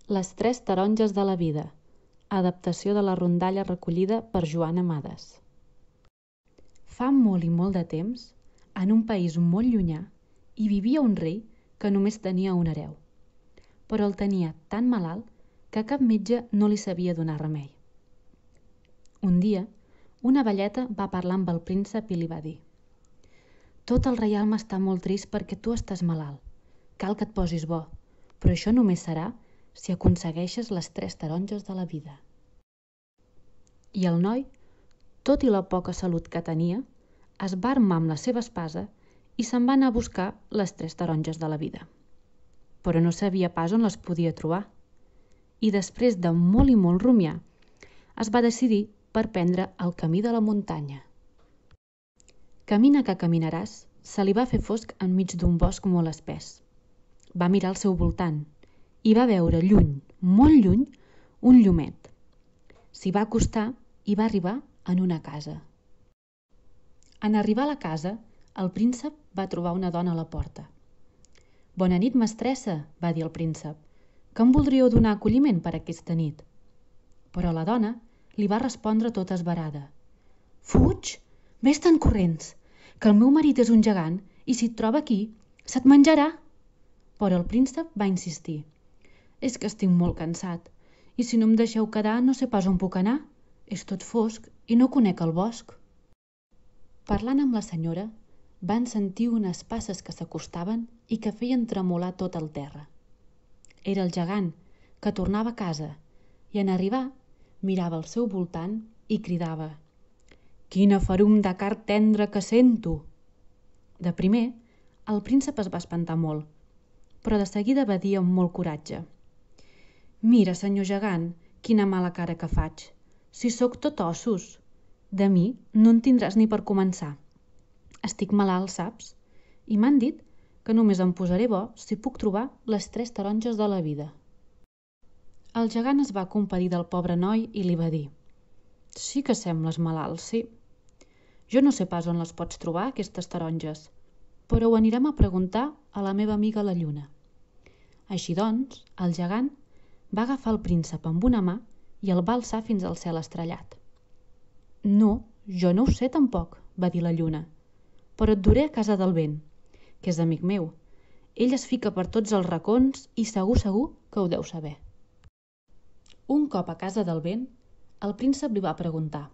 Les tres taronges de la vida, adaptació de la rondalla recollida per Joan Amades. Fa molt i molt de temps, en un país molt llunyà, hi vivia un rei que només tenia un hereu, però el tenia tan malalt que cap metge no li sabia donar remei. Un dia, una velleta va parlar amb el príncep i li va dir: «Tot el reialme està molt trist perquè tu estàs malalt. Cal que et posis bo, però això només serà si aconsegueixes les tres taronges de la vida». I el noi, tot i la poca salut que tenia, es va armar amb la seva espasa i se'n va anar a buscar les tres taronges de la vida. Però no sabia pas on les podia trobar. I després de molt i molt rumiar, es va decidir per prendre el camí de la muntanya. Camina que caminaràs, se li va fer fosc enmig d'un bosc molt espès. Va mirar al seu voltant i va veure lluny, molt lluny, un llumet. S'hi va acostar i va arribar en una casa. En arribar a la casa, el príncep va trobar una dona a la porta. «Bona nit, mestressa», va dir el príncep, «que em voldríeu donar acolliment per aquesta nit?» Però la dona li va respondre tota esverada: «Fuig, vés-te'n corrents, que el meu marit és un gegant i si et troba aquí, se't menjarà». Però el príncep va insistir: «És que estic molt cansat, i si no em deixeu quedar no sé pas on puc anar. És tot fosc i no conec el bosc». Parlant amb la senyora, van sentir unes passes que s'acostaven i que feien tremolar tot el terra. Era el gegant, que tornava a casa, i en arribar mirava al seu voltant i cridava: «Quina ferum de carn tendra que sento!» De primer, el príncep es va espantar molt, però de seguida va dir amb molt coratge: «Mira, senyor gegant, quina mala cara que faig. Si sóc tot ossos, de mi no en tindràs ni per començar. Estic malalt, saps? I m'han dit que només em posaré bo si puc trobar les tres taronges de la vida». El gegant es va compadir del pobre noi i li va dir: «Sí que sembles malalt, sí. Jo no sé pas on les pots trobar, aquestes taronges, però ho anirem a preguntar a la meva amiga la lluna». Així doncs, el gegant va agafar el príncep amb una mà i el va alçar fins al cel estrellat. «No, jo no ho sé tampoc», va dir la lluna, «però et duré a casa del vent, que és amic meu. Ell es fica per tots els racons i segur que ho deu saber». Un cop a casa del vent, el príncep li va preguntar: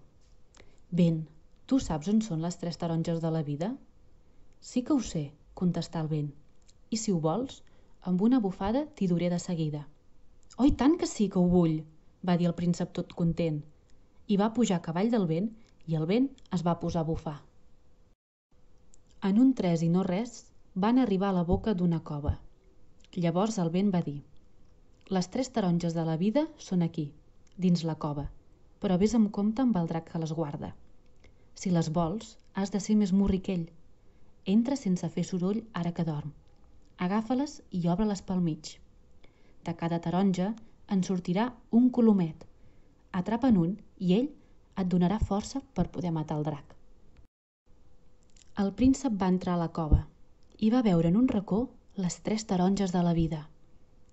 «Vent, tu saps on són les tres taronges de la vida?» «Sí que ho sé», contestà el vent, «i si ho vols, amb una bufada t'hi duré de seguida». «Oh, i tant que sí que ho vull», va dir el príncep tot content, i va pujar a cavall del vent i el vent es va posar a bufar. En un tres i no res van arribar a la boca d'una cova. Llavors el vent va dir: «Les tres taronges de la vida són aquí, dins la cova, però vés amb compte amb el drac que les guarda. Si les vols, has de ser més murri que ell. Entra sense fer soroll ara que dorm. Agafa-les i obre-les pel mig. De cada taronja en sortirà un colomet. Atrapa'n un i ell et donarà força per poder matar el drac». El príncep va entrar a la cova i va veure en un racó les tres taronges de la vida.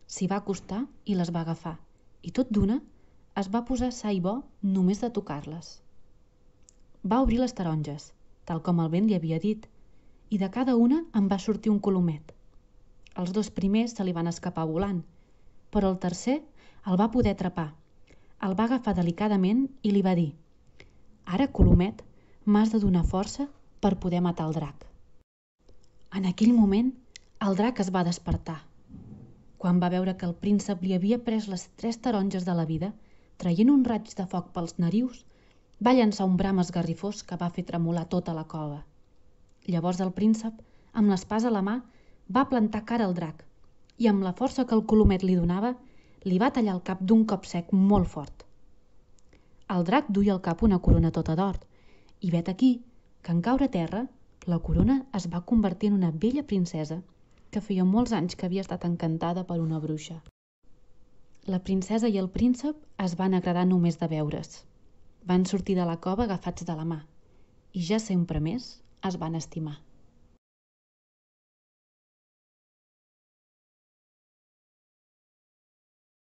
S'hi va acostar i les va agafar, i tot d'una es va posar sa i bo només de tocar-les. Va obrir les taronges, tal com el vent li havia dit, i de cada una en va sortir un colomet. Els dos primers se li van escapar volant, però el tercer el va poder atrapar. El va agafar delicadament i li va dir: «Ara, colomet, m'has de donar força per poder matar el drac». En aquell moment, el drac es va despertar. Quan va veure que el príncep li havia pres les tres taronges de la vida, traient un raig de foc pels narius, va llançar un bram esgarrifós que va fer tremolar tota la cova. Llavors el príncep, amb l'espasa a la mà, va plantar cara al drac i amb la força que el colomet li donava, li va tallar el cap d'un cop sec molt fort. El drac duia al cap una corona tota d'or, i vet aquí que en caure a terra, la corona es va convertir en una bella princesa que feia molts anys que havia estat encantada per una bruixa. La princesa i el príncep es van agradar només de veure's. Van sortir de la cova agafats de la mà i ja sempre més es van estimar.